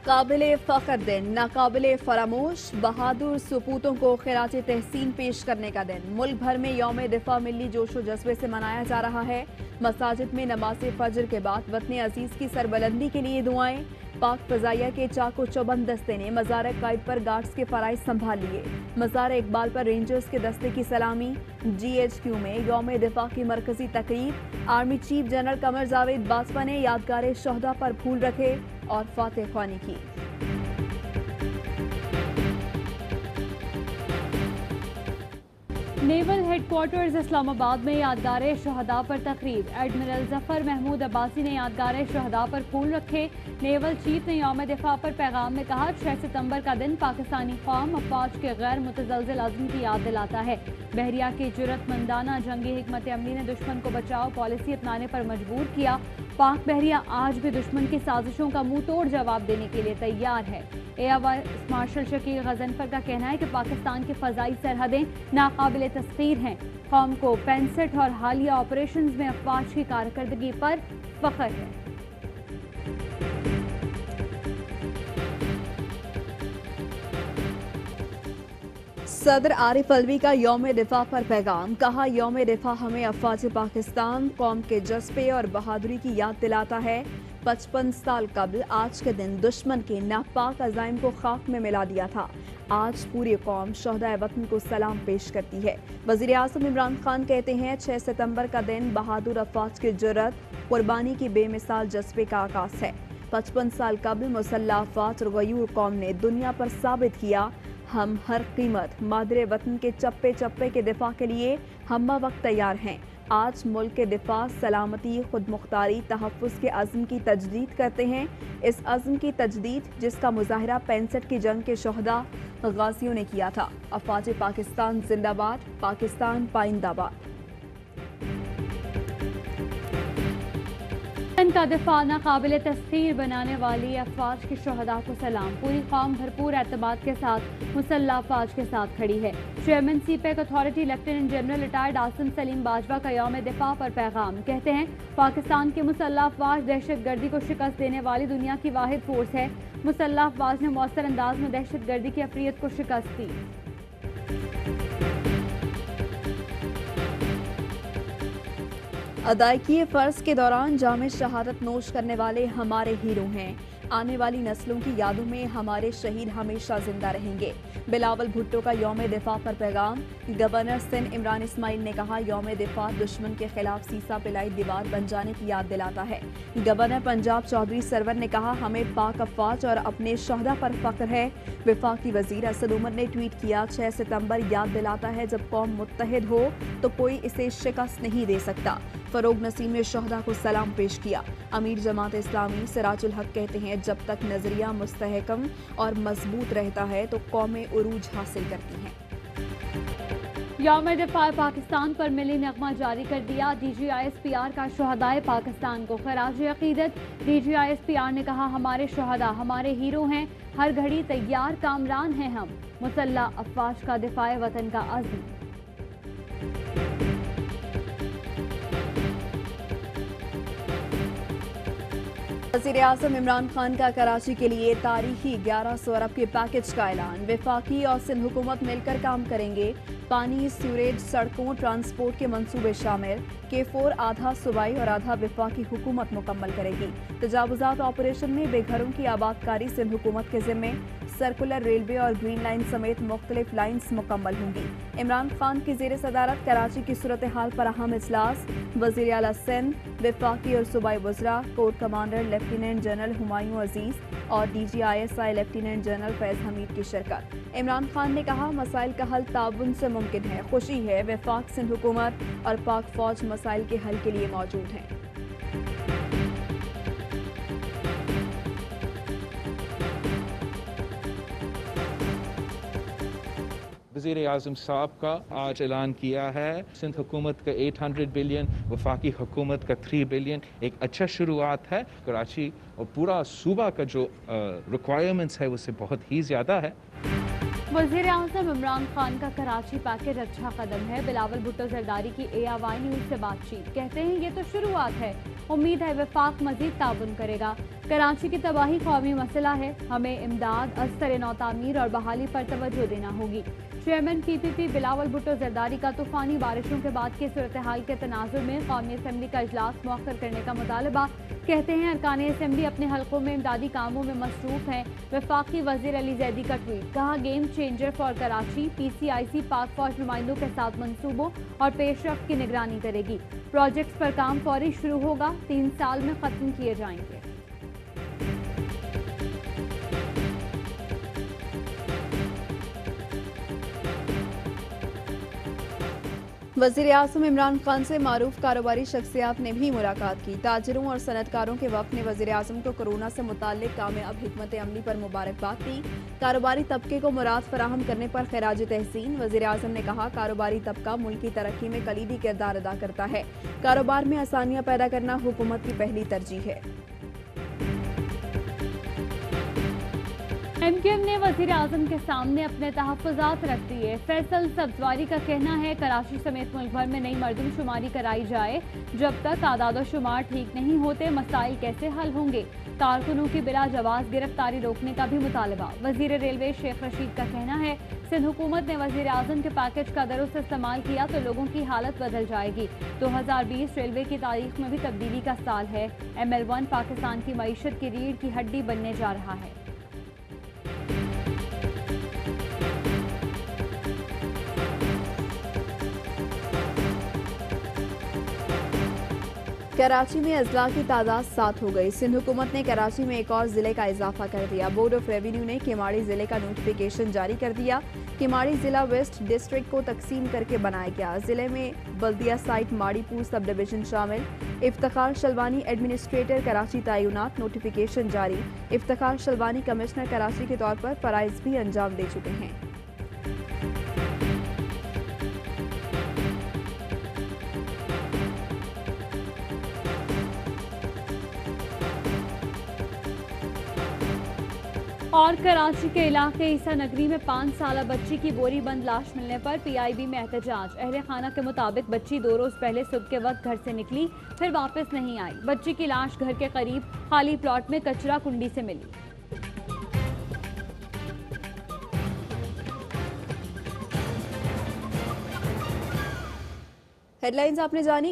काबिल फ़ख्र दिन, नाकाबिल फरामोश, बहादुर सपूतों को खिराज तहसीन पेश करने का दिन। मुल्क भर में यौम दिफा मिली जोशो जज्बे से मनाया जा रहा है। मसाजिद में नमाज फजर के बाद वतन अजीज की सरबलंदी के लिए दुआएं। पाक फजाइया के चाको चौबंद दस्ते ने मज़ार कायद पर गार्ड्स के फराइज संभाल लिए। मज़ार इकबाल पर रेंजर्स के दस्ते की सलामी। GHQ में यौम दिफा की मरकजी तकरीब। Army chief general Qamar Javed Bajwa ने यादगार शहदा पर फूल रखे और फातह ख्वानी की। नेवल हेडक्वार्टर्स इस्लामाबाद में यादगार शहदा पर तकरीब। एडमिरल जफर महमूद अब्बासी ने यादगार शहदा पर फूल रखे। नेवल चीफ ने यौम दिफा पर पैगाम में कहा, 6 सितंबर का दिन पाकिस्तानी कौम अफवाज के गैर मुतज़लज़िल अज़्म की याद दिलाता है। बहरिया की जुर्रतमंदाना जंगी हिकमत अमली ने दुश्मन को बचाओ पॉलिसी अपनाने पर मजबूर किया। पाक बहरिया आज भी दुश्मन की साजिशों का मुंह तोड़ जवाब देने के लिए तैयार है। Air vice marshal Shakeel Ghazanfar का कहना है कि पाकिस्तान की फ़ज़ाई सरहदें नाकाबिल तस्खीर हैं। कौम को 65 और हालिया ऑपरेशंस में अफवाज की कारकर्दगी पर फख्र है। सदर आरिफ अलवी का यौम दिफा पर पैगाम। कहा, यौम दिफा हमें अफवाज पाकिस्तान कौम के जज्बे और बहादुरी की याद दिलाता है। 55 साल कबल आज के दिन दुश्मन के नापाक अज़ाइम को खाक में मिला दिया था। आज पूरी कौम शहदाए वतन को सलाम पेश करती है। वज़ीर आज़म इमरान खान कहते हैं, 6 सितंबर का दिन बहादुर अफवाज की जुर्रत कुर्बानी की बेमिसाल जज्बे का आगाज है। 55 साल कबल मुसल्लह अफवाज और गयूर कौम ने दुनिया पर साबित किया, हम हर कीमत मादरे वतन के चप्पे चप्पे के दिफा के लिए हम्मा वक्त तैयार हैं। आज मुल्क के दिफा, सलामती, खुद मुख्तारी, तहफ़्फ़ुज़ के अज़्म की तजदीद करते हैं। इस अज़्म की तजदीद जिसका मुज़ाहिरा 65 की जंग के शहदा गाज़ियों ने किया था। अफ़वाज पाकिस्तान जिंदाबाद, पाकिस्तान पाइंदाबाद। का दिफा नाकाबिल तस्खीर बनाने वाली अफवाज के शहदा को सलाम। पूरी कौम भरपूर एतमाद के साथ मुसल्लह अफवाज के साथ खड़ी है। Chairman CPEC authority lieutenant general retired Asim Salim Bajwa का यौम दिफा पर पैगाम। कहते हैं, पाकिस्तान के मुसल्लह अफवाज दहशत गर्दी को शिकस्त देने वाली दुनिया की वाहिद फोर्स है। मुसल्लह अफवाज ने मौसर अंदाज में दहशत गर्दी की अफरियत को शिकस्त दी। अदायगी फ़र्ज के दौरान जामे शहादत नोश करने वाले हमारे हीरो हैं। आने वाली नस्लों की यादों में हमारे शहीद हमेशा जिंदा रहेंगे। बिलावल भुट्टो का यौम दिफा पर पैगाम। गवर्नर सिंध इमरान इस्माइल ने कहा, यौम दिफा दुश्मन के खिलाफ सीसा पिलाई दीवार बन जाने की याद दिलाता है। गवर्नर पंजाब चौधरी सरवर ने कहा, हमें पाक अफवाज और अपने शहदा पर फख्र है। वफाकी वजीर असद उमर ने ट्वीट किया, 6 सितंबर याद दिलाता है जब कौम मुत्तहिद हो तो कोई इसे शिकस्त नहीं दे सकता। फरोग नसीम ने शहदा को सलाम पेश किया। अमीर जमात इस्लामी सिराजुल हक कहते हैं, जब तक नजरिया मुस्तहकम और मजबूत रहता है तो कौमें उरूज हासिल करती हैं। यौम दिफा पाकिस्तान पर मिली नगमा जारी कर दिया। DGISPR का शहदाए पाकिस्तान को खराज अकीदत। DGISPR ने कहा, हमारे शहदा हमारे हीरो हैं, हर घड़ी तैयार कामरान हैं हम। मुसल्लह अफवाज का दिफाए वतन का अज़्म। वज़ीर आज़म इमरान खान का कराची के लिए तारीखी 1100 अरब के पैकेज का ऐलान। वफाकी और सिंध हुकूमत मिलकर काम करेंगे। पानी, सीवरेज, सड़कों, ट्रांसपोर्ट के मंसूबे शामिल। K4 आधा सूबाई और आधा वफाकी हुकूमत मुकम्मल करेगी। तजावुज़ात ऑपरेशन में बेघरों की आबादकारी सिंध हुकूमत के ज़िम्मे। सर्कुलर रेलवे और ग्रीन लाइन समेत मुख्तलिफ लाइन्स मुकम्मल होंगी। इमरान खान की ज़ेर सदारत कराची की सूरत हाल पर अहम इजलास। वज़ीर आला सिंध, वफाकी और सूबाई वज़रा, corps commander lieutenant general Humayun Aziz और DGISI lieutenant general Faiz Hamid की शिरकत। इमरान खान ने कहा, मसाइल का हल ताउन से मुमकिन है। खुशी है वफाक सिंध हुकूमत और पाक फौज मसाइल के हल के लिए मौजूद हैं। वज़ीर आज़म साहब का आज ऐलान किया है, सिंध हुकूमत का 800 बिलियन, वफाकी हुकूमत का 3 बिलियन। एक अच्छा शुरुआत है। कराची और पूरा सूबा का जो रिक्वायरमेंट्स है उससे बहुत ही ज़्यादा है। वज़ीर आज़म इमरान खान का कराची पैकेज अच्छा कदम है। बिलावल भुट्टो जरदारी की ARY न्यूज़ से बातचीत। कहते हैं ये तो शुरुआत है, उम्मीद है वफाक मजीद ताउन करेगा। कराची की तबाही कौमी मसला है, हमें इमदाद, अस्तर नौ तामीर और बहाली पर तवज्जो देना होगी। चेयरमैन PPP बिलावल भुट्टो जरदारी का तूफानी बारिशों के बाद की सूरत हाल के तनाजुर में कौमी असम्बली का इजलास मौखर करने का मुतालबा। कहते हैं अरकान असम्बली अपने हल्कों में इमदादी कामों में मसरूफ हैं। वफाकी वज़ीर अली जैदी का ट्वीट, कहा game changer for Karachi, PCIC पाक फौज नुमाइंदों के साथ मंसूबों और पेशरफ्त की निगरानी करेगी। प्रोजेक्ट्स पर काम फौरी शुरू होगा, 3 साल में खत्म किए जाएंगे। वज़ीर आज़म इमरान खान से मारूफ कारोबारी शख्सियात ने भी मुलाकात की। ताजिरों और सनतकारों के वफ़द ने वज़ीर आज़म को कोरोना से मुताल्लिक कामयाब हिकमत अमली पर मुबारकबाद दी। कारोबारी तबके को मुराद फराहम करने पर खिराज तहसीन। वज़ीर आज़म ने कहा, कारोबारी तबका मुल्क की तरक्की में कलीदी किरदार अदा करता है। कारोबार में आसानियाँ पैदा करना हुकूमत की पहली तरजीह है। MQM ने वज़ीर आज़म के सामने अपने तहफ़्फ़ुज़ात रख दिए। फैसल सब्ज़वारी का कहना है, कराची समेत मुल्क भर में नई मरदमशुमारी कराई जाए। जब तक आदाद शुमार ठीक नहीं होते, मसाइल कैसे हल होंगे। कारकुनों की बिला जवाज़ गिरफ्तारी रोकने का भी मुतालबा। वज़ीर रेलवे शेख रशीद का कहना है, सिंध हुकूमत ने वज़ीर आज़म के पैकेज का दुरुस्त इस्तेमाल किया तो लोगों की हालत बदल जाएगी। 2020 रेलवे की तारीख में भी तब्दीली का साल है। ML1 पाकिस्तान की मईशत की रीढ़ की हड्डी बनने जा रहा है। कराची में अजला की तादाद 7 हो गई। सिंध हुकूमत ने कराची में एक और जिले का इजाफा कर दिया। बोर्ड ऑफ रेवेन्यू ने किमाड़ी जिले का नोटिफिकेशन जारी कर दिया। किमाड़ी जिला वेस्ट डिस्ट्रिक्ट को तकसीम करके बनाया गया। जिले में बल्दिया साइट माड़ीपुर सब डिवीजन शामिल। इफ्तिखार शलवानी एडमिनिस्ट्रेटर कराची तैनात, नोटिफिकेशन जारी। इफ्तिखार शलवानी कमिश्नर कराची के तौर पर फराइज भी अंजाम दे चुके हैं। और कराची के इलाके ईसा नगरी में 5 साल बच्ची की बोरी बंद लाश मिलने पर PIB में एहतजाज। अहले खाना के मुताबिक बच्ची 2 रोज पहले सुबह के वक्त घर से निकली, फिर वापस नहीं आई। बच्ची की लाश घर के करीब खाली प्लॉट में कचरा कुंडी से मिली। हेडलाइंस आपने जानी।